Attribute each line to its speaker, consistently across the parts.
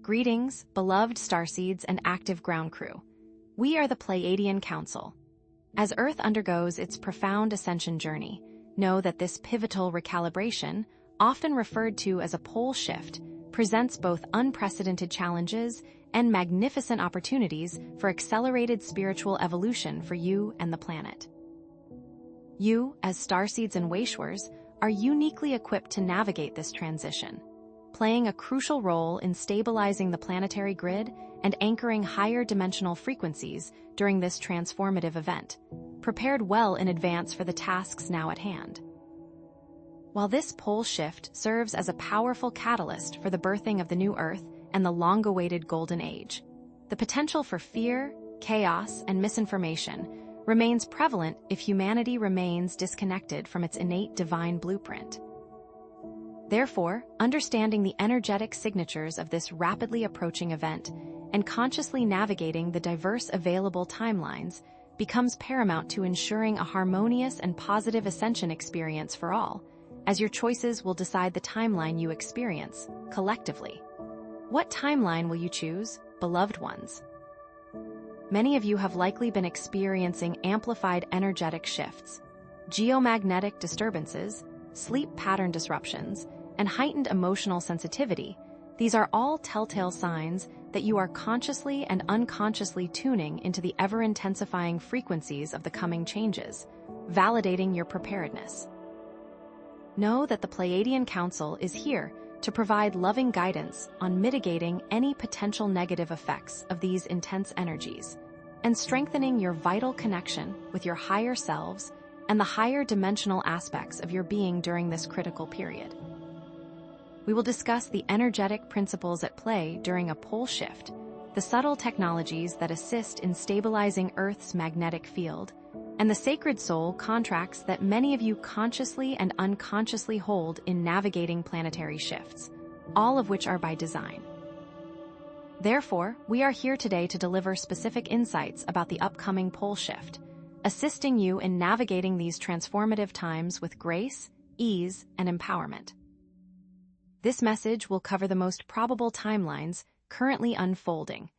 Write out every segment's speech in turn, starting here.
Speaker 1: Greetings, beloved starseeds and active ground crew. We are the Pleiadian Council. As Earth undergoes its profound ascension journey, know that this pivotal recalibration, often referred to as a pole shift, presents both unprecedented challenges and magnificent opportunities for accelerated spiritual evolution for you and the planet. You, as starseeds and waishwers, are uniquely equipped to navigate this transition, playing a crucial role in stabilizing the planetary grid and anchoring higher dimensional frequencies during this transformative event, prepared well in advance for the tasks now at hand. While this pole shift serves as a powerful catalyst for the birthing of the new Earth and the long-awaited Golden Age, the potential for fear, chaos, and misinformation remains prevalent if humanity remains disconnected from its innate divine blueprint. Therefore, understanding the energetic signatures of this rapidly approaching event and consciously navigating the diverse available timelines becomes paramount to ensuring a harmonious and positive ascension experience for all, as your choices will decide the timeline you experience, collectively. What timeline will you choose, beloved ones? Many of you have likely been experiencing amplified energetic shifts, geomagnetic disturbances, sleep pattern disruptions, and heightened emotional sensitivity. These are all telltale signs that you are consciously and unconsciously tuning into the ever-intensifying frequencies of the coming changes, validating your preparedness. Know that the Pleiadian Council is here to provide loving guidance on mitigating any potential negative effects of these intense energies and strengthening your vital connection with your higher selves and the higher dimensional aspects of your being during this critical period. We will discuss the energetic principles at play during a pole shift, the subtle technologies that assist in stabilizing Earth's magnetic field, and the sacred soul contracts that many of you consciously and unconsciously hold in navigating planetary shifts, all of which are by design. Therefore, we are here today to deliver specific insights about the upcoming pole shift, assisting you in navigating these transformative times with grace, ease, and empowerment. This message will cover the most probable timelines currently unfolding,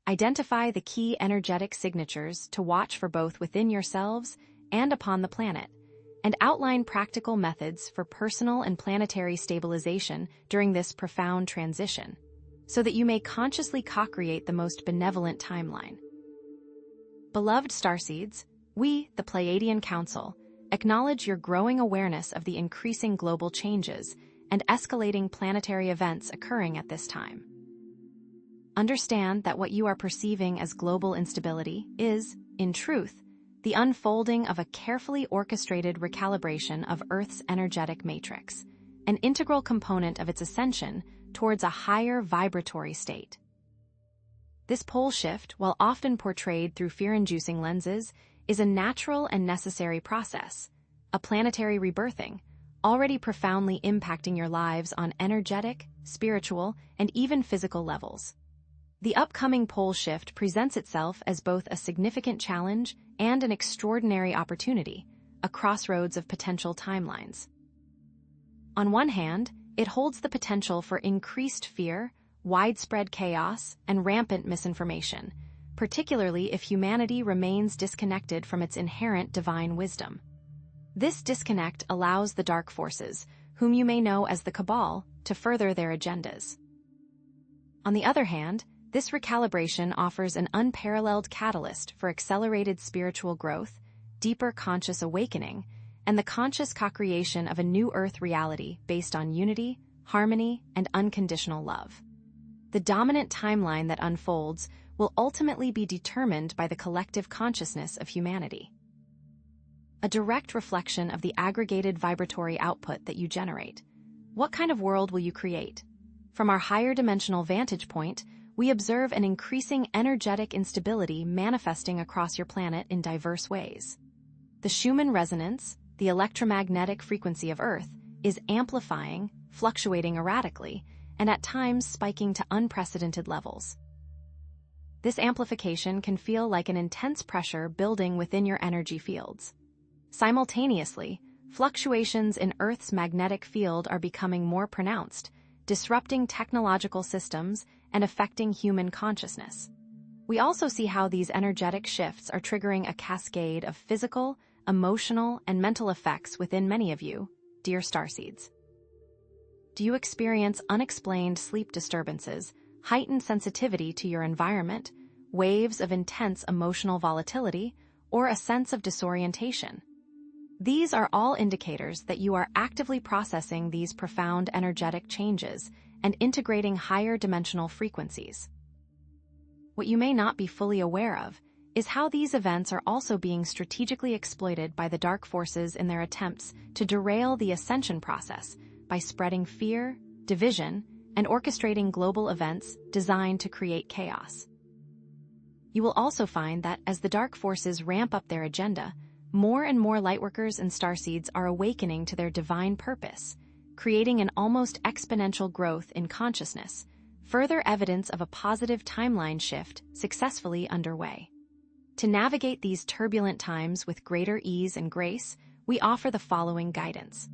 Speaker 1: identify the key energetic signatures to watch for both within yourselves and upon the planet, and outline practical methods for personal and planetary stabilization during this profound transition, so that you may consciously co-create the most benevolent timeline. Beloved starseeds, we, the Pleiadian Council, acknowledge your growing awareness of the increasing global changes and escalating planetary events occurring at this time. Understand that what you are perceiving as global instability is, in truth, the unfolding of a carefully orchestrated recalibration of Earth's energetic matrix, an integral component of its ascension towards a higher vibratory state. This pole shift, while often portrayed through fear-inducing lenses, is a natural and necessary process, a planetary rebirthing, already profoundly impacting your lives on energetic, spiritual, and even physical levels. The upcoming pole shift presents itself as both a significant challenge and an extraordinary opportunity, a crossroads of potential timelines. On one hand, it holds the potential for increased fear, widespread chaos, and rampant misinformation, particularly if humanity remains disconnected from its inherent divine wisdom. This disconnect allows the dark forces, whom you may know as the Cabal, to further their agendas. On the other hand, this recalibration offers an unparalleled catalyst for accelerated spiritual growth, deeper conscious awakening, and the conscious co-creation of a new Earth reality based on unity, harmony, and unconditional love. The dominant timeline that unfolds will ultimately be determined by the collective consciousness of humanity, a direct reflection of the aggregated vibratory output that you generate. What kind of world will you create? From our higher dimensional vantage point, we observe an increasing energetic instability manifesting across your planet in diverse ways. The Schumann resonance, the electromagnetic frequency of Earth, is amplifying, fluctuating erratically, and at times spiking to unprecedented levels. This amplification can feel like an intense pressure building within your energy fields. Simultaneously, fluctuations in Earth's magnetic field are becoming more pronounced, disrupting technological systems and affecting human consciousness. We also see how these energetic shifts are triggering a cascade of physical, emotional, and mental effects within many of you, dear starseeds. Do you experience unexplained sleep disturbances, heightened sensitivity to your environment, waves of intense emotional volatility, or a sense of disorientation? These are all indicators that you are actively processing these profound energetic changes and integrating higher dimensional frequencies. What you may not be fully aware of is how these events are also being strategically exploited by the dark forces in their attempts to derail the ascension process by spreading fear, division, and orchestrating global events designed to create chaos. You will also find that as the dark forces ramp up their agenda, more and more lightworkers and starseeds are awakening to their divine purpose, creating an almost exponential growth in consciousness, further evidence of a positive timeline shift successfully underway. To navigate these turbulent times with greater ease and grace, we offer the following guidance.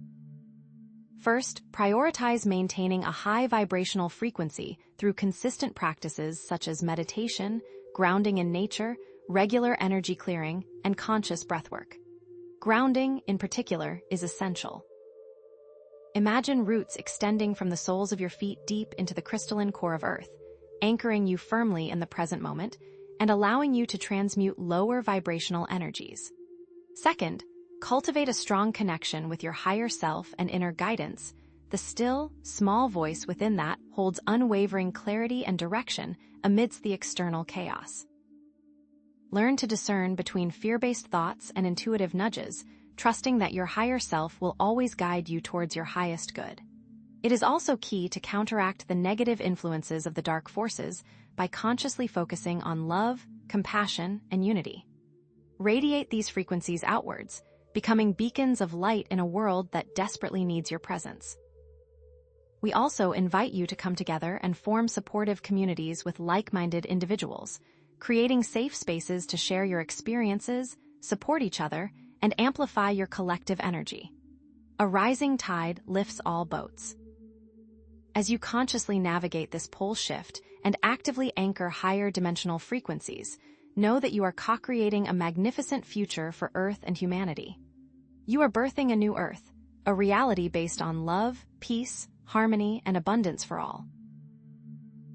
Speaker 1: First, prioritize maintaining a high vibrational frequency through consistent practices such as meditation, grounding in nature, regular energy clearing, and conscious breathwork. Grounding, in particular, is essential. Imagine roots extending from the soles of your feet deep into the crystalline core of Earth, anchoring you firmly in the present moment and allowing you to transmute lower vibrational energies. Second, cultivate a strong connection with your higher self and inner guidance. The still, small voice within that holds unwavering clarity and direction amidst the external chaos. Learn to discern between fear-based thoughts and intuitive nudges, trusting that your higher self will always guide you towards your highest good. It is also key to counteract the negative influences of the dark forces by consciously focusing on love, compassion, and unity. Radiate these frequencies outwards, becoming beacons of light in a world that desperately needs your presence. We also invite you to come together and form supportive communities with like-minded individuals, creating safe spaces to share your experiences, support each other, and amplify your collective energy. A rising tide lifts all boats. As you consciously navigate this pole shift and actively anchor higher dimensional frequencies, know that you are co-creating a magnificent future for Earth and humanity. You are birthing a new Earth, a reality based on love, peace, harmony, and abundance for all.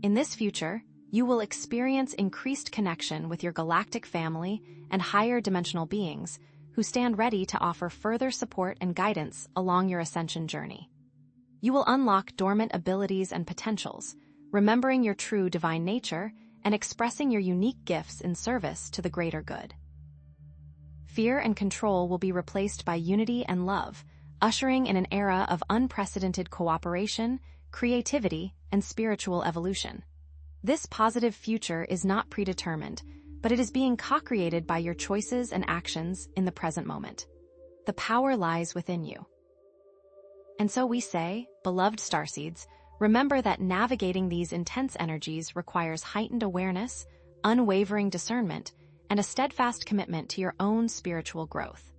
Speaker 1: In this future, you will experience increased connection with your galactic family and higher dimensional beings who stand ready to offer further support and guidance along your ascension journey. You will unlock dormant abilities and potentials, remembering your true divine nature and expressing your unique gifts in service to the greater good. Fear and control will be replaced by unity and love, ushering in an era of unprecedented cooperation, creativity, and spiritual evolution. This positive future is not predetermined, but it is being co-created by your choices and actions in the present moment. The power lies within you. And so we say, beloved starseeds, remember that navigating these intense energies requires heightened awareness, unwavering discernment, and a steadfast commitment to your own spiritual growth.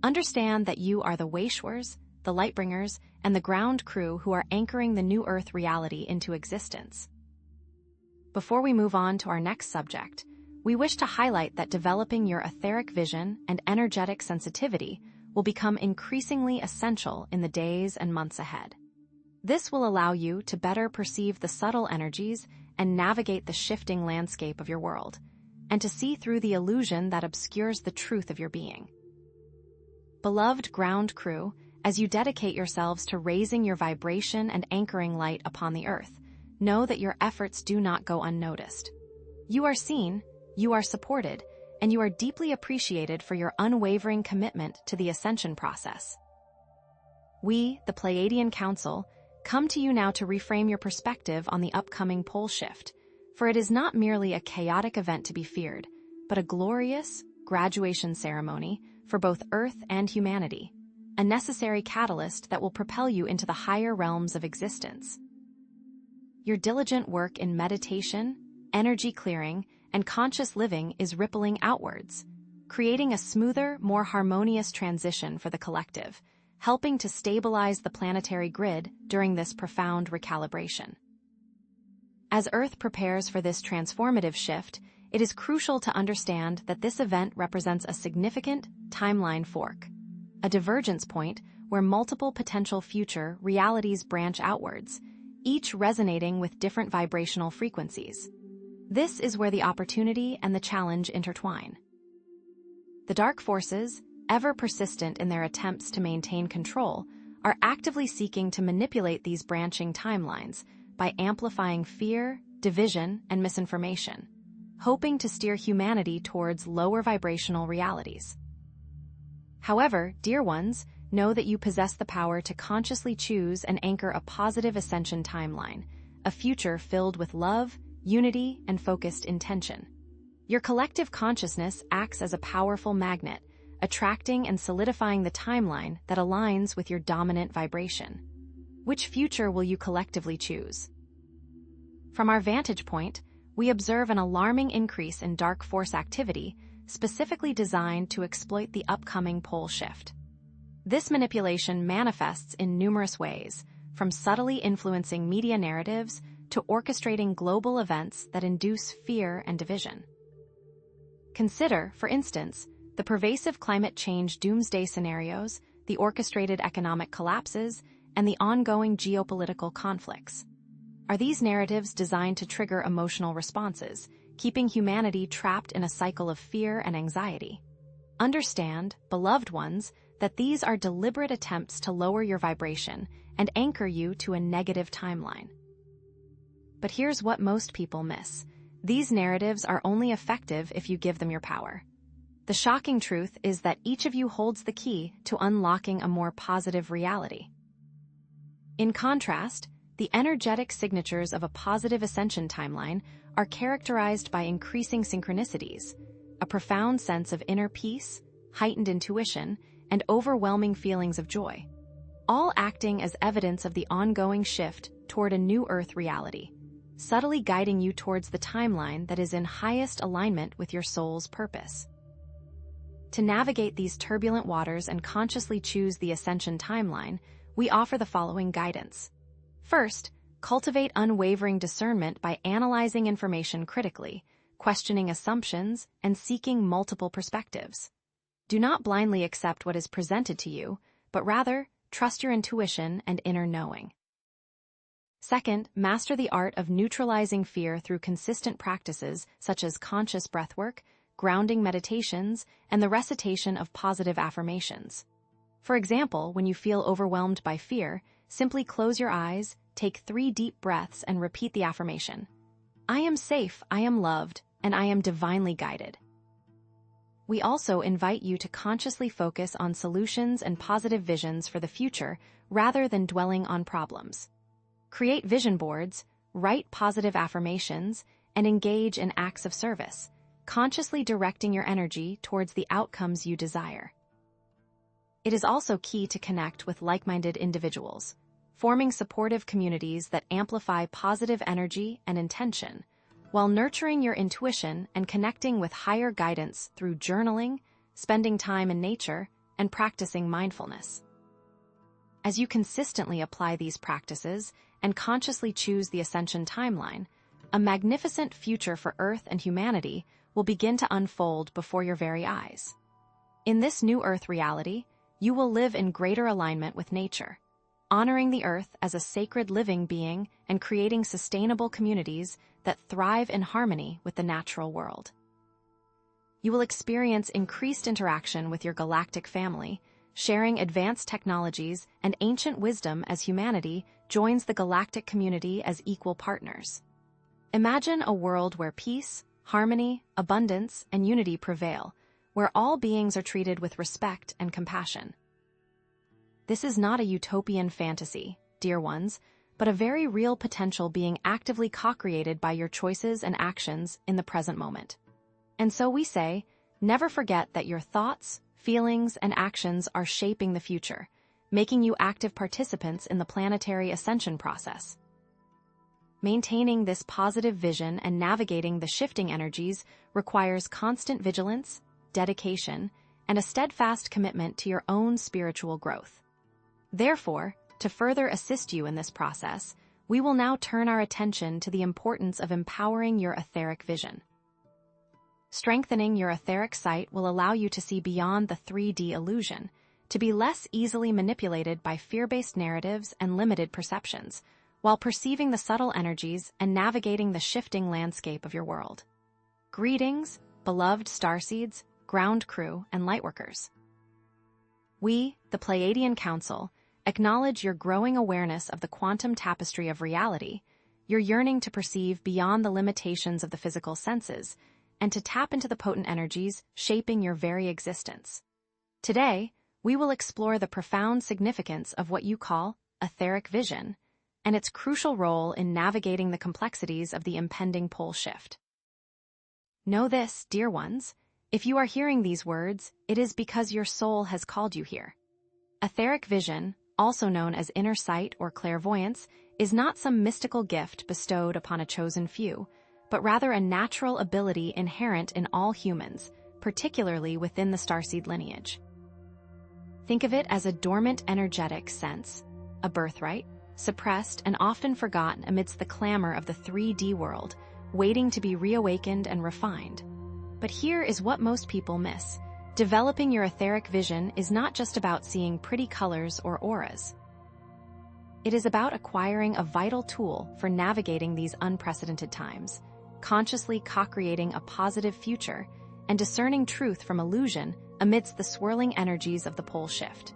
Speaker 1: Understand that you are the Waishwars, the Lightbringers, and the ground crew who are anchoring the new Earth reality into existence. Before we move on to our next subject, we wish to highlight that developing your etheric vision and energetic sensitivity will become increasingly essential in the days and months ahead. This will allow you to better perceive the subtle energies and navigate the shifting landscape of your world, and to see through the illusion that obscures the truth of your being. Beloved ground crew, as you dedicate yourselves to raising your vibration and anchoring light upon the Earth, know that your efforts do not go unnoticed. You are seen, you are supported, and you are deeply appreciated for your unwavering commitment to the ascension process. We, the Pleiadian Council, come to you now to reframe your perspective on the upcoming pole shift, for it is not merely a chaotic event to be feared, but a glorious graduation ceremony for both Earth and humanity, a necessary catalyst that will propel you into the higher realms of existence. Your diligent work in meditation, energy clearing, and conscious living is rippling outwards, creating a smoother, more harmonious transition for the collective, helping to stabilize the planetary grid during this profound recalibration. As Earth prepares for this transformative shift, it is crucial to understand that this event represents a significant timeline fork, a divergence point where multiple potential future realities branch outwards, each resonating with different vibrational frequencies. This is where the opportunity and the challenge intertwine. The dark forces, ever persistent in their attempts to maintain control, are actively seeking to manipulate these branching timelines by amplifying fear, division, and misinformation, hoping to steer humanity towards lower vibrational realities. However, dear ones, know that you possess the power to consciously choose and anchor a positive ascension timeline, a future filled with love, unity, and focused intention. Your collective consciousness acts as a powerful magnet, attracting and solidifying the timeline that aligns with your dominant vibration. Which future will you collectively choose? From our vantage point, we observe an alarming increase in dark force activity, specifically designed to exploit the upcoming pole shift. This manipulation manifests in numerous ways, from subtly influencing media narratives to orchestrating global events that induce fear and division. Consider, for instance, the pervasive climate change doomsday scenarios, the orchestrated economic collapses, and the ongoing geopolitical conflicts. Are these narratives designed to trigger emotional responses, keeping humanity trapped in a cycle of fear and anxiety? Understand, beloved ones, that these are deliberate attempts to lower your vibration and anchor you to a negative timeline. But here's what most people miss. These narratives are only effective if you give them your power. The shocking truth is that each of you holds the key to unlocking a more positive reality. In contrast, the energetic signatures of a positive ascension timeline are characterized by increasing synchronicities, a profound sense of inner peace, heightened intuition, and overwhelming feelings of joy, all acting as evidence of the ongoing shift toward a new Earth reality, subtly guiding you towards the timeline that is in highest alignment with your soul's purpose. To navigate these turbulent waters and consciously choose the ascension timeline, we offer the following guidance. First, cultivate unwavering discernment by analyzing information critically, questioning assumptions, and seeking multiple perspectives. Do not blindly accept what is presented to you, but rather, trust your intuition and inner knowing. Second, master the art of neutralizing fear through consistent practices such as conscious breathwork, grounding meditations, and the recitation of positive affirmations. For example, when you feel overwhelmed by fear, simply close your eyes, take 3 deep breaths, and repeat the affirmation. I am safe, I am loved, and I am divinely guided. We also invite you to consciously focus on solutions and positive visions for the future rather than dwelling on problems. Create vision boards, write positive affirmations, and engage in acts of service, consciously directing your energy towards the outcomes you desire. It is also key to connect with like-minded individuals, forming supportive communities that amplify positive energy and intention, while nurturing your intuition and connecting with higher guidance through journaling, spending time in nature, and practicing mindfulness. As you consistently apply these practices and consciously choose the ascension timeline, a magnificent future for Earth and humanity will begin to unfold before your very eyes. In this new Earth reality, you will live in greater alignment with nature, honoring the Earth as a sacred living being and creating sustainable communities that thrive in harmony with the natural world. You will experience increased interaction with your galactic family, sharing advanced technologies and ancient wisdom as humanity joins the galactic community as equal partners. Imagine a world where peace, harmony, abundance, and unity prevail, where all beings are treated with respect and compassion. This is not a utopian fantasy, dear ones, but a very real potential being actively co-created by your choices and actions in the present moment. And so we say, never forget that your thoughts, feelings, and actions are shaping the future, making you active participants in the planetary ascension process. Maintaining this positive vision and navigating the shifting energies requires constant vigilance, dedication, and a steadfast commitment to your own spiritual growth. Therefore, to further assist you in this process, we will now turn our attention to the importance of empowering your etheric vision. Strengthening your etheric sight will allow you to see beyond the 3D illusion, to be less easily manipulated by fear-based narratives and limited perceptions, while perceiving the subtle energies and navigating the shifting landscape of your world. Greetings, beloved starseeds, ground crew, and lightworkers. We, the Pleiadian Council, acknowledge your growing awareness of the quantum tapestry of reality, your yearning to perceive beyond the limitations of the physical senses, and to tap into the potent energies shaping your very existence. Today, we will explore the profound significance of what you call etheric vision and its crucial role in navigating the complexities of the impending pole shift. Know this, dear ones, if you are hearing these words, it is because your soul has called you here. Etheric vision, also known as inner sight or clairvoyance, is not some mystical gift bestowed upon a chosen few, but rather a natural ability inherent in all humans, particularly within the starseed lineage. Think of it as a dormant energetic sense, a birthright, suppressed and often forgotten amidst the clamor of the 3D world, waiting to be reawakened and refined. But here is what most people miss. Developing your etheric vision is not just about seeing pretty colors or auras. It is about acquiring a vital tool for navigating these unprecedented times, consciously co-creating a positive future, and discerning truth from illusion amidst the swirling energies of the pole shift.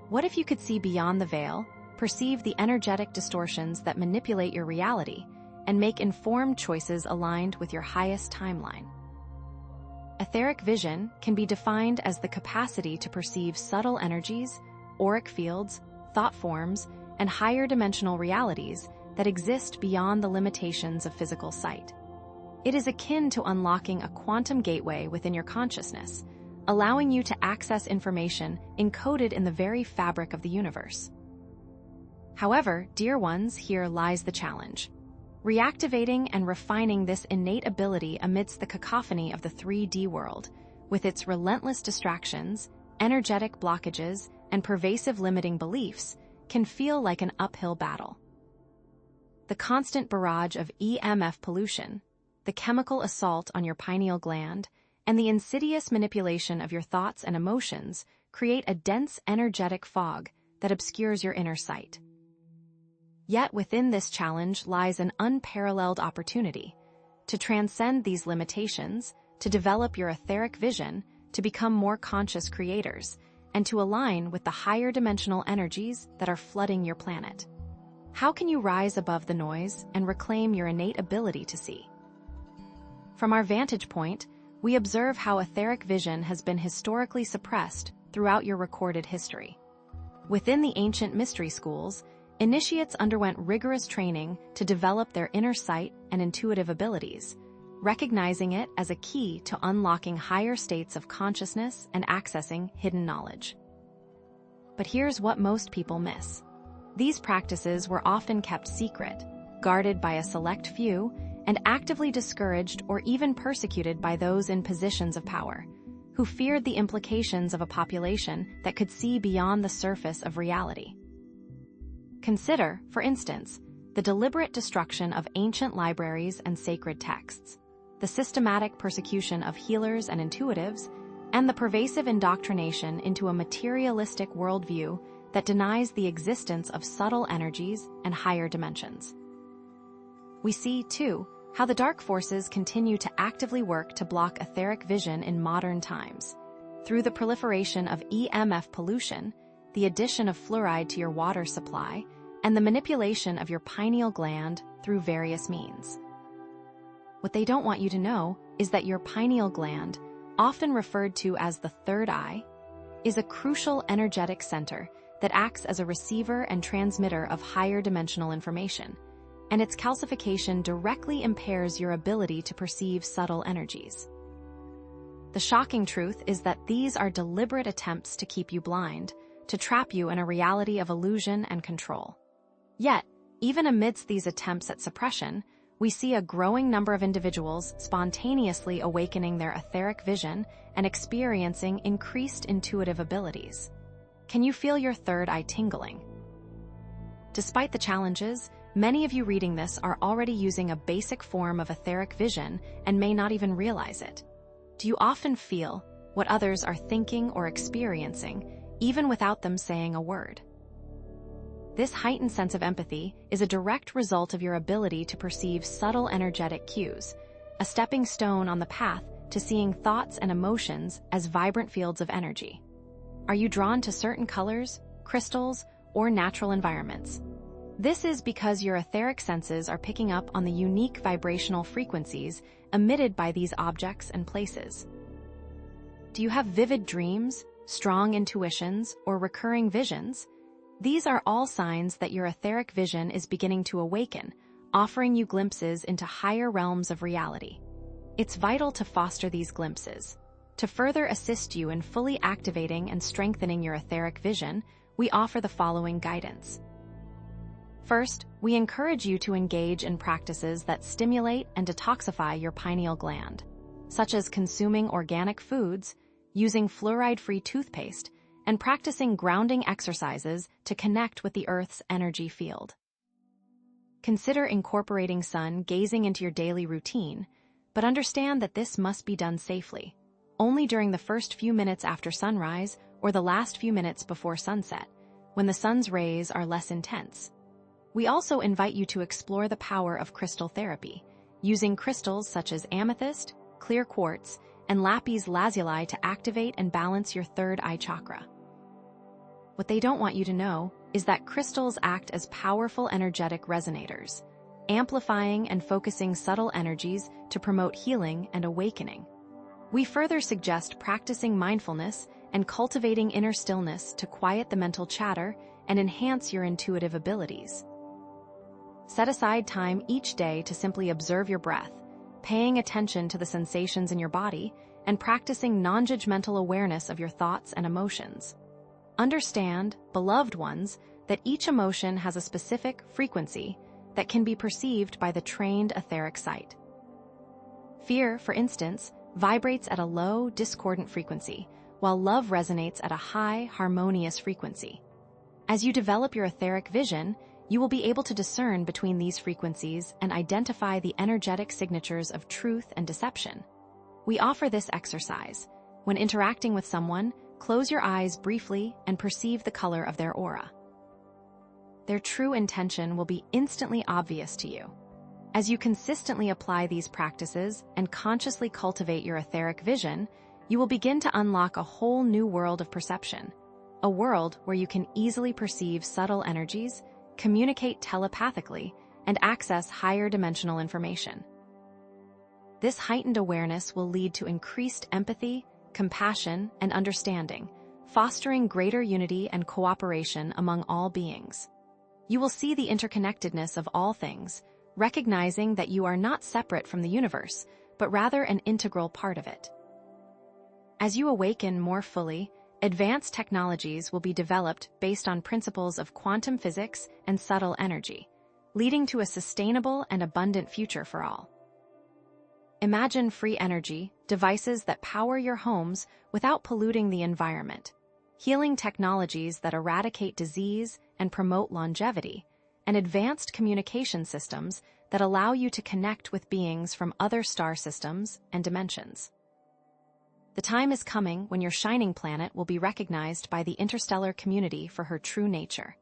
Speaker 1: What if you could see beyond the veil, perceive the energetic distortions that manipulate your reality, and make informed choices aligned with your highest timeline? Etheric vision can be defined as the capacity to perceive subtle energies, auric fields, thought forms, and higher dimensional realities that exist beyond the limitations of physical sight. It is akin to unlocking a quantum gateway within your consciousness, allowing you to access information encoded in the very fabric of the universe. However, dear ones, here lies the challenge. Reactivating and refining this innate ability amidst the cacophony of the 3D world, with its relentless distractions, energetic blockages, and pervasive limiting beliefs, can feel like an uphill battle. The constant barrage of EMF pollution, the chemical assault on your pineal gland, and the insidious manipulation of your thoughts and emotions create a dense energetic fog that obscures your inner sight. Yet within this challenge lies an unparalleled opportunity to transcend these limitations, to develop your etheric vision, to become more conscious creators, and to align with the higher dimensional energies that are flooding your planet. How can you rise above the noise and reclaim your innate ability to see? From our vantage point, we observe how etheric vision has been historically suppressed throughout your recorded history. Within the ancient mystery schools, initiates underwent rigorous training to develop their inner sight and intuitive abilities, recognizing it as a key to unlocking higher states of consciousness and accessing hidden knowledge. But here's what most people miss. These practices were often kept secret, guarded by a select few, and actively discouraged or even persecuted by those in positions of power, who feared the implications of a population that could see beyond the surface of reality. Consider, for instance, the deliberate destruction of ancient libraries and sacred texts, the systematic persecution of healers and intuitives, and the pervasive indoctrination into a materialistic worldview that denies the existence of subtle energies and higher dimensions. We see, too, how the dark forces continue to actively work to block etheric vision in modern times. Through the proliferation of EMF pollution, the addition of fluoride to your water supply, and the manipulation of your pineal gland through various means. What they don't want you to know is that your pineal gland, often referred to as the third eye, is a crucial energetic center that acts as a receiver and transmitter of higher dimensional information, and its calcification directly impairs your ability to perceive subtle energies. The shocking truth is that these are deliberate attempts to keep you blind, to trap you in a reality of illusion and control. Yet, even amidst these attempts at suppression, we see a growing number of individuals spontaneously awakening their etheric vision and experiencing increased intuitive abilities. Can you feel your third eye tingling? Despite the challenges, Many of you reading this are already using a basic form of etheric vision and may not even realize it. Do you often feel what others are thinking or experiencing, even without them saying a word? This heightened sense of empathy is a direct result of your ability to perceive subtle energetic cues, a stepping stone on the path to seeing thoughts and emotions as vibrant fields of energy. Are you drawn to certain colors, crystals, or natural environments? This is because your etheric senses are picking up on the unique vibrational frequencies emitted by these objects and places. Do you have vivid dreams, strong intuitions, or recurring visions? These are all signs that your etheric vision is beginning to awaken, offering you glimpses into higher realms of reality. It's vital to foster these glimpses. To further assist you in fully activating and strengthening your etheric vision, we offer the following guidance. First, we encourage you to engage in practices that stimulate and detoxify your pineal gland, such as consuming organic foods, using fluoride-free toothpaste, and practicing grounding exercises to connect with the Earth's energy field. Consider incorporating sun gazing into your daily routine, but understand that this must be done safely, only during the first few minutes after sunrise or the last few minutes before sunset, when the sun's rays are less intense. We also invite you to explore the power of crystal therapy, using crystals such as amethyst, clear quartz, and lapis lazuli to activate and balance your third eye chakra. What they don't want you to know is that crystals act as powerful energetic resonators, amplifying and focusing subtle energies to promote healing and awakening. We further suggest practicing mindfulness and cultivating inner stillness to quiet the mental chatter and enhance your intuitive abilities. Set aside time each day to simply observe your breath, paying attention to the sensations in your body, and practicing non-judgmental awareness of your thoughts and emotions. Understand, beloved ones, that each emotion has a specific frequency that can be perceived by the trained etheric sight. Fear, for instance, vibrates at a low, discordant frequency, while love resonates at a high, harmonious frequency. As you develop your etheric vision, you will be able to discern between these frequencies and identify the energetic signatures of truth and deception. We offer this exercise. When interacting with someone, close your eyes briefly and perceive the color of their aura. Their true intention will be instantly obvious to you. As you consistently apply these practices and consciously cultivate your etheric vision, you will begin to unlock a whole new world of perception, a world where you can easily perceive subtle energies, communicate telepathically, and access higher dimensional information. This heightened awareness will lead to increased empathy, compassion, and understanding, fostering greater unity and cooperation among all beings. You will see the interconnectedness of all things, recognizing that you are not separate from the universe, but rather an integral part of it. As you awaken more fully, advanced technologies will be developed based on principles of quantum physics and subtle energy, leading to a sustainable and abundant future for all. Imagine free energy, devices that power your homes without polluting the environment, healing technologies that eradicate disease and promote longevity, and advanced communication systems that allow you to connect with beings from other star systems and dimensions. The time is coming when your shining planet will be recognized by the interstellar community for her true nature,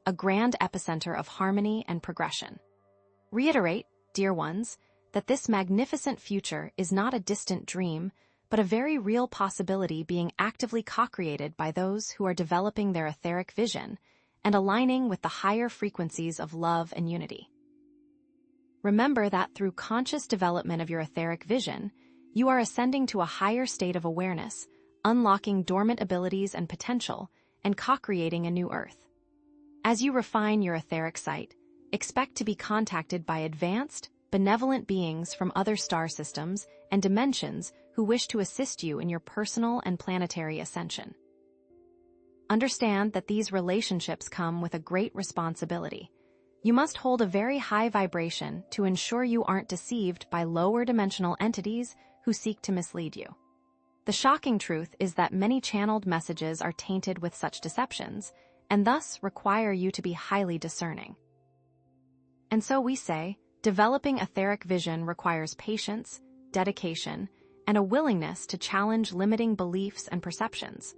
Speaker 1: a grand epicenter of harmony and progression. Reiterate, dear ones, that this magnificent future is not a distant dream, but a very real possibility being actively co-created by those who are developing their etheric vision and aligning with the higher frequencies of love and unity. Remember that through conscious development of your etheric vision, you are ascending to a higher state of awareness, unlocking dormant abilities and potential, and co-creating a new Earth. As you refine your etheric sight, expect to be contacted by advanced, benevolent beings from other star systems and dimensions who wish to assist you in your personal and planetary ascension. Understand that these relationships come with a great responsibility. You must hold a very high vibration to ensure you aren't deceived by lower dimensional entities who seek to mislead you. The shocking truth is that many channeled messages are tainted with such deceptions, and thus require you to be highly discerning. And so we say, developing etheric vision requires patience, dedication, and a willingness to challenge limiting beliefs and perceptions.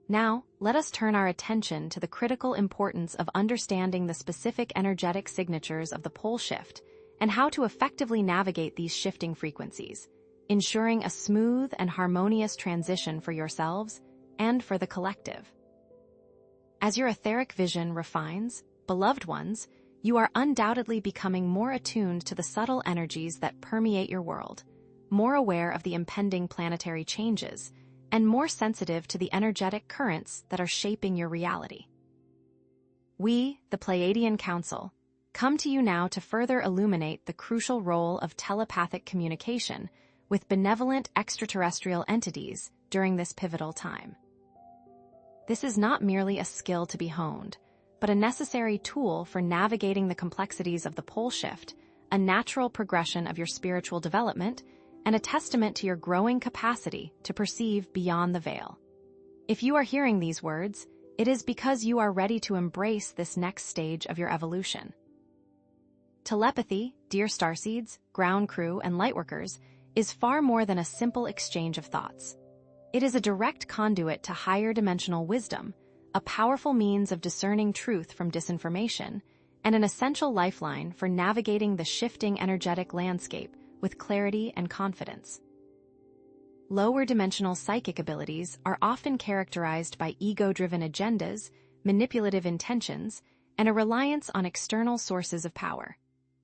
Speaker 1: Now, let us turn our attention to the critical importance of understanding the specific energetic signatures of the pole shift and how to effectively navigate these shifting frequencies, ensuring a smooth and harmonious transition for yourselves and for the collective. As your etheric vision refines, beloved ones, you are undoubtedly becoming more attuned to the subtle energies that permeate your world, more aware of the impending planetary changes, and more sensitive to the energetic currents that are shaping your reality. We, the Pleiadian Council, come to you now to further illuminate the crucial role of telepathic communication with benevolent extraterrestrial entities during this pivotal time. This is not merely a skill to be honed, but a necessary tool for navigating the complexities of the pole shift, a natural progression of your spiritual development, and a testament to your growing capacity to perceive beyond the veil. If you are hearing these words, it is because you are ready to embrace this next stage of your evolution. Telepathy, dear starseeds, ground crew, and lightworkers, is far more than a simple exchange of thoughts. It is a direct conduit to higher dimensional wisdom, a powerful means of discerning truth from disinformation, and an essential lifeline for navigating the shifting energetic landscape with clarity and confidence. Lower dimensional psychic abilities are often characterized by ego-driven agendas, manipulative intentions, and a reliance on external sources of power,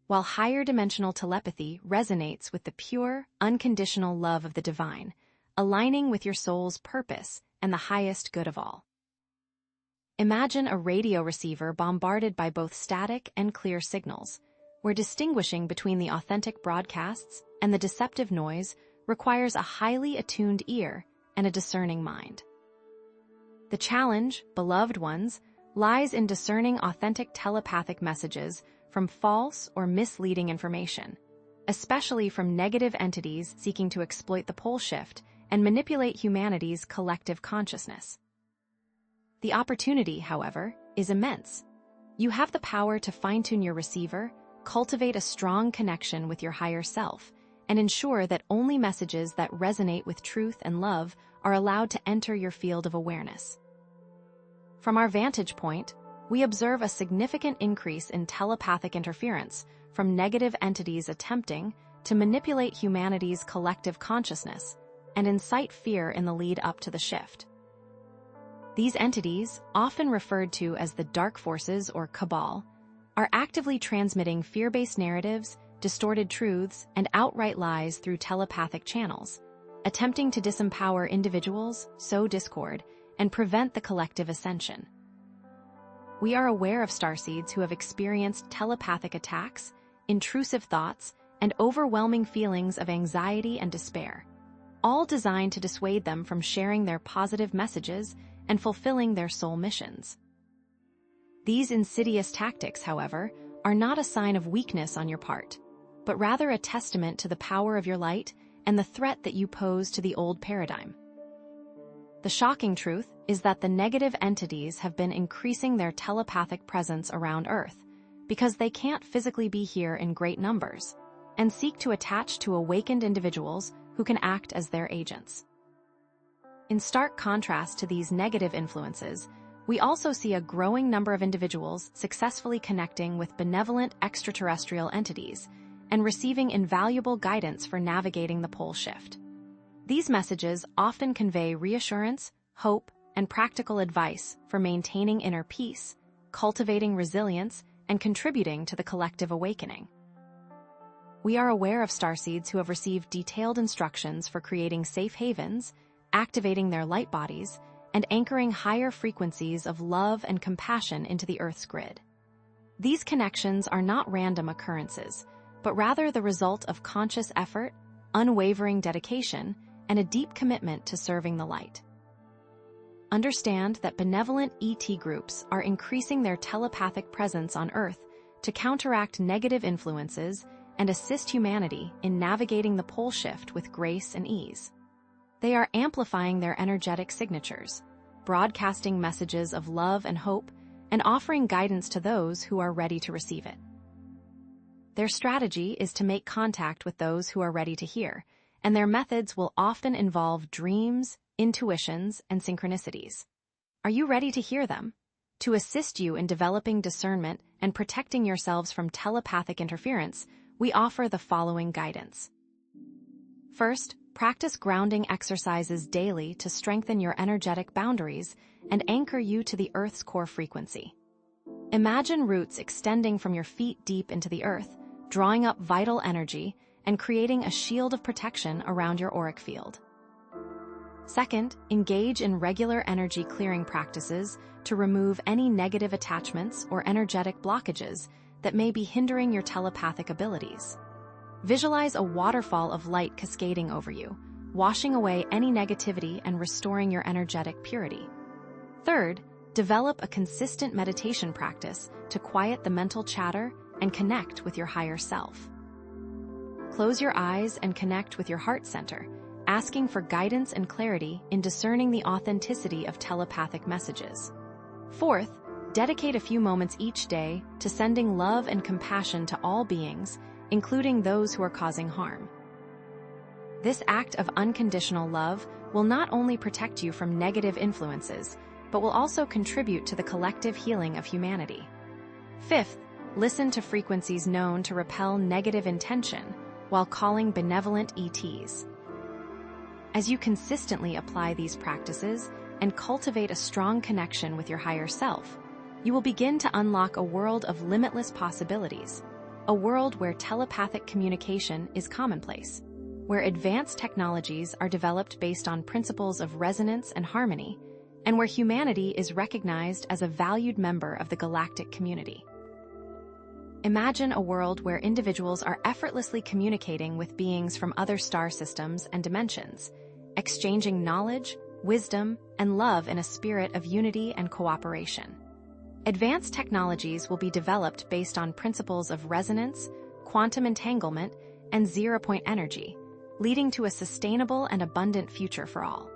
Speaker 1: while higher dimensional telepathy resonates with the pure, unconditional love of the divine, aligning with your soul's purpose and the highest good of all. Imagine a radio receiver bombarded by both static and clear signals, where distinguishing between the authentic broadcasts and the deceptive noise requires a highly attuned ear and a discerning mind. The challenge, beloved ones, lies in discerning authentic telepathic messages from false or misleading information, especially from negative entities seeking to exploit the pole shift and manipulate humanity's collective consciousness. The opportunity, however, is immense. You have the power to fine-tune your receiver, cultivate a strong connection with your higher self, and ensure that only messages that resonate with truth and love are allowed to enter your field of awareness. From our vantage point, we observe a significant increase in telepathic interference from negative entities attempting to manipulate humanity's collective consciousness and incite fear in the lead up to the shift. These entities, often referred to as the dark forces or cabal, are actively transmitting fear-based narratives, distorted truths, and outright lies through telepathic channels, attempting to disempower individuals, sow discord, and prevent the collective ascension. We are aware of starseeds who have experienced telepathic attacks, intrusive thoughts, and overwhelming feelings of anxiety and despair, all designed to dissuade them from sharing their positive messages and fulfilling their soul missions. These insidious tactics, however, are not a sign of weakness on your part, but rather a testament to the power of your light and the threat that you pose to the old paradigm. The shocking truth is that the negative entities have been increasing their telepathic presence around Earth because they can't physically be here in great numbers and seek to attach to awakened individuals who can act as their agents. In stark contrast to these negative influences, we also see a growing number of individuals successfully connecting with benevolent extraterrestrial entities and receiving invaluable guidance for navigating the pole shift. These messages often convey reassurance, hope, and practical advice for maintaining inner peace, cultivating resilience, and contributing to the collective awakening. We are aware of starseeds who have received detailed instructions for creating safe havens, activating their light bodies, and anchoring higher frequencies of love and compassion into the Earth's grid. These connections are not random occurrences, but rather the result of conscious effort, unwavering dedication, and a deep commitment to serving the light. Understand that benevolent ET groups are increasing their telepathic presence on Earth to counteract negative influences and assist humanity in navigating the pole shift with grace and ease. They are amplifying their energetic signatures, broadcasting messages of love and hope, and offering guidance to those who are ready to receive it. Their strategy is to make contact with those who are ready to hear, and their methods will often involve dreams, intuitions, and synchronicities. Are you ready to hear them? To assist you in developing discernment and protecting yourselves from telepathic interference, we offer the following guidance. First, practice grounding exercises daily to strengthen your energetic boundaries and anchor you to the Earth's core frequency. Imagine roots extending from your feet deep into the Earth, drawing up vital energy and creating a shield of protection around your auric field. Second, engage in regular energy clearing practices to remove any negative attachments or energetic blockages that may be hindering your telepathic abilities. Visualize a waterfall of light cascading over you, washing away any negativity and restoring your energetic purity. Third, develop a consistent meditation practice to quiet the mental chatter and connect with your higher self. Close your eyes and connect with your heart center, asking for guidance and clarity in discerning the authenticity of telepathic messages. Fourth, dedicate a few moments each day to sending love and compassion to all beings, including those who are causing harm. This act of unconditional love will not only protect you from negative influences, but will also contribute to the collective healing of humanity. Fifth, listen to frequencies known to repel negative intention while calling benevolent ETs. As you consistently apply these practices and cultivate a strong connection with your higher self, you will begin to unlock a world of limitless possibilities, a world where telepathic communication is commonplace, where advanced technologies are developed based on principles of resonance and harmony, and where humanity is recognized as a valued member of the galactic community. Imagine a world where individuals are effortlessly communicating with beings from other star systems and dimensions, exchanging knowledge, wisdom, and love in a spirit of unity and cooperation. Advanced technologies will be developed based on principles of resonance, quantum entanglement, and zero-point energy, leading to a sustainable and abundant future for all.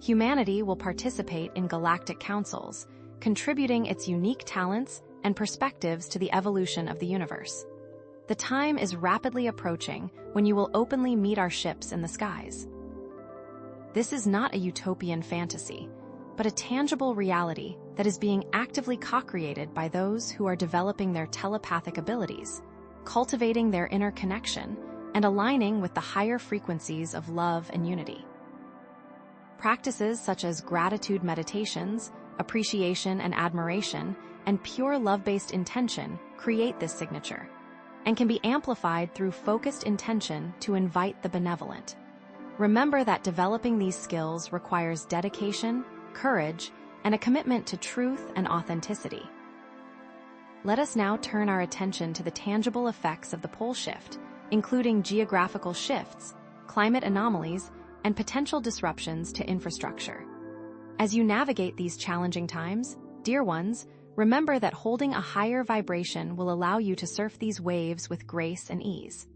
Speaker 1: Humanity will participate in galactic councils, contributing its unique talents and perspectives to the evolution of the universe. The time is rapidly approaching when you will openly meet our ships in the skies. This is not a utopian fantasy, but a tangible reality that is being actively co-created by those who are developing their telepathic abilities, cultivating their inner connection, and aligning with the higher frequencies of love and unity. Practices such as gratitude meditations, appreciation and admiration, and pure love-based intention create this signature, and can be amplified through focused intention to invite the benevolent. Remember that developing these skills requires dedication, courage, and a commitment to truth and authenticity. Let us now turn our attention to the tangible effects of the pole shift, including geographical shifts, climate anomalies, and potential disruptions to infrastructure. As you navigate these challenging times, dear ones, remember that holding a higher vibration will allow you to surf these waves with grace and ease.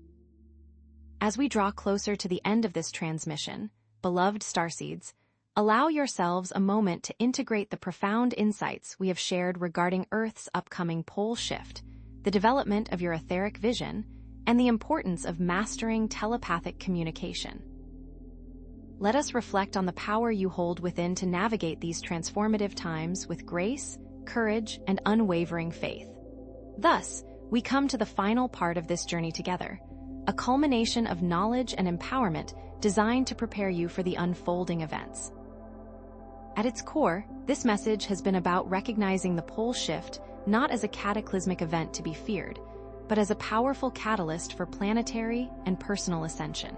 Speaker 1: As we draw closer to the end of this transmission, beloved starseeds, allow yourselves a moment to integrate the profound insights we have shared regarding Earth's upcoming pole shift, the development of your etheric vision, and the importance of mastering telepathic communication. Let us reflect on the power you hold within to navigate these transformative times with grace, courage, and unwavering faith. Thus, we come to the final part of this journey together, a culmination of knowledge and empowerment designed to prepare you for the unfolding events. At its core, this message has been about recognizing the pole shift not as a cataclysmic event to be feared, but as a powerful catalyst for planetary and personal ascension.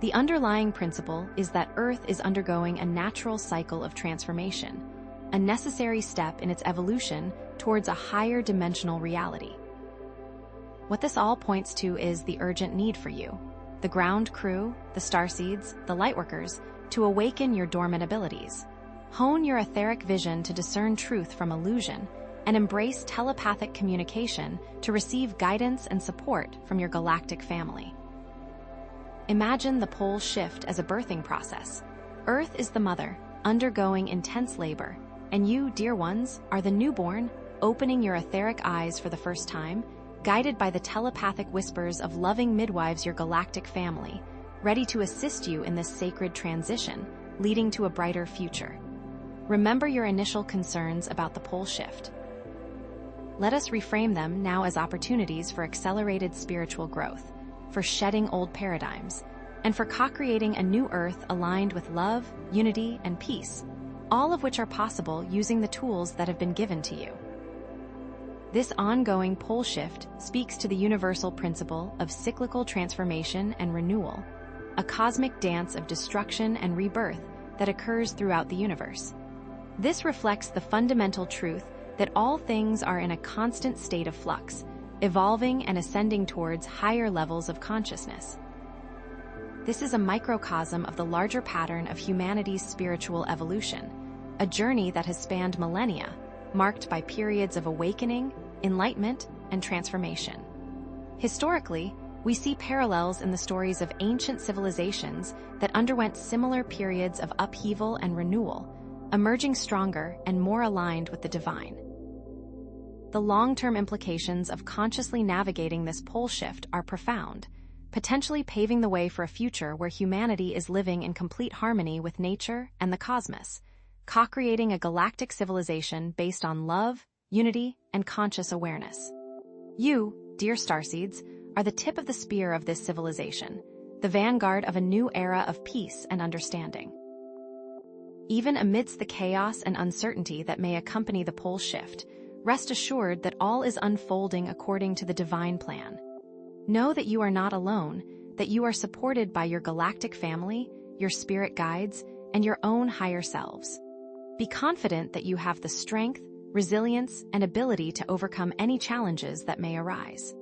Speaker 1: The underlying principle is that Earth is undergoing a natural cycle of transformation, a necessary step in its evolution towards a higher dimensional reality. What this all points to is the urgent need for you, the ground crew, the starseeds, the lightworkers, to awaken your dormant abilities. Hone your etheric vision to discern truth from illusion, and embrace telepathic communication to receive guidance and support from your galactic family. Imagine the pole shift as a birthing process. Earth is the mother, undergoing intense labor, and you, dear ones, are the newborn, opening your etheric eyes for the first time, guided by the telepathic whispers of loving midwives, your galactic family, ready to assist you in this sacred transition, leading to a brighter future. Remember your initial concerns about the pole shift. Let us reframe them now as opportunities for accelerated spiritual growth, for shedding old paradigms, and for co-creating a new Earth aligned with love, unity, and peace, all of which are possible using the tools that have been given to you. This ongoing pole shift speaks to the universal principle of cyclical transformation and renewal, a cosmic dance of destruction and rebirth that occurs throughout the universe. This reflects the fundamental truth that all things are in a constant state of flux, evolving and ascending towards higher levels of consciousness. This is a microcosm of the larger pattern of humanity's spiritual evolution, a journey that has spanned millennia, marked by periods of awakening, enlightenment, and transformation. Historically, we see parallels in the stories of ancient civilizations that underwent similar periods of upheaval and renewal, emerging stronger and more aligned with the divine. The long-term implications of consciously navigating this pole shift are profound, potentially paving the way for a future where humanity is living in complete harmony with nature and the cosmos, co-creating a galactic civilization based on love, unity, and conscious awareness. You, dear starseeds, are the tip of the spear of this civilization, the vanguard of a new era of peace and understanding. Even amidst the chaos and uncertainty that may accompany the pole shift, rest assured that all is unfolding according to the divine plan. Know that you are not alone, that you are supported by your galactic family, your spirit guides, and your own higher selves. Be confident that you have the strength, resilience, and ability to overcome any challenges that may arise.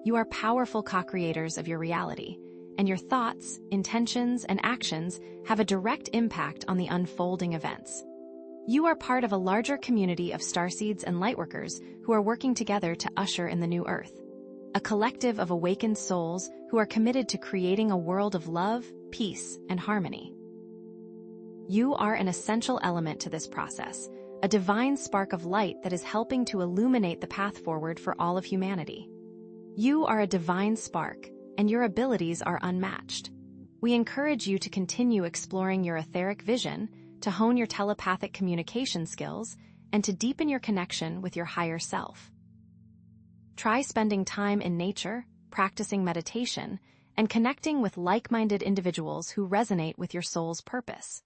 Speaker 1: You are powerful co-creators of your reality, and your thoughts, intentions, and actions have a direct impact on the unfolding events. You are part of a larger community of starseeds and lightworkers who are working together to usher in the new Earth, a collective of awakened souls who are committed to creating a world of love, peace, and harmony. You are an essential element to this process, a divine spark of light that is helping to illuminate the path forward for all of humanity. You are a divine spark, and your abilities are unmatched. We encourage you to continue exploring your etheric vision, to hone your telepathic communication skills, and to deepen your connection with your higher self. Try spending time in nature, practicing meditation, and connecting with like-minded individuals who resonate with your soul's purpose.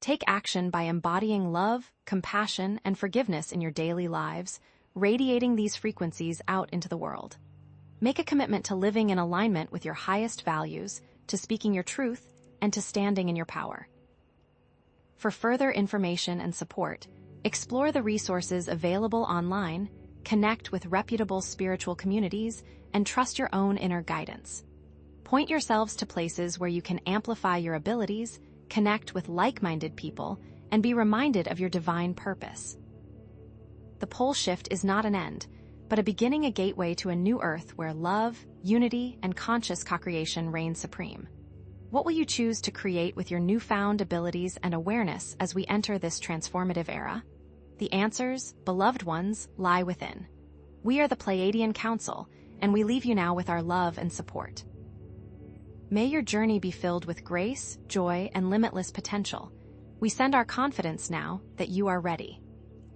Speaker 1: Take action by embodying love, compassion, and forgiveness in your daily lives, radiating these frequencies out into the world. Make a commitment to living in alignment with your highest values, to speaking your truth, and to standing in your power. For further information and support, explore the resources available online, connect with reputable spiritual communities, and trust your own inner guidance. Point yourselves to places where you can amplify your abilities, connect with like-minded people, and be reminded of your divine purpose. The pole shift is not an end, but a beginning, a gateway to a new Earth where love, unity, and conscious co-creation reign supreme. What will you choose to create with your newfound abilities and awareness as we enter this transformative era? The answers, beloved ones, lie within. We are the Pleiadian Council, and we leave you now with our love and support. May your journey be filled with grace, joy, and limitless potential. We send our confidence now that you are ready.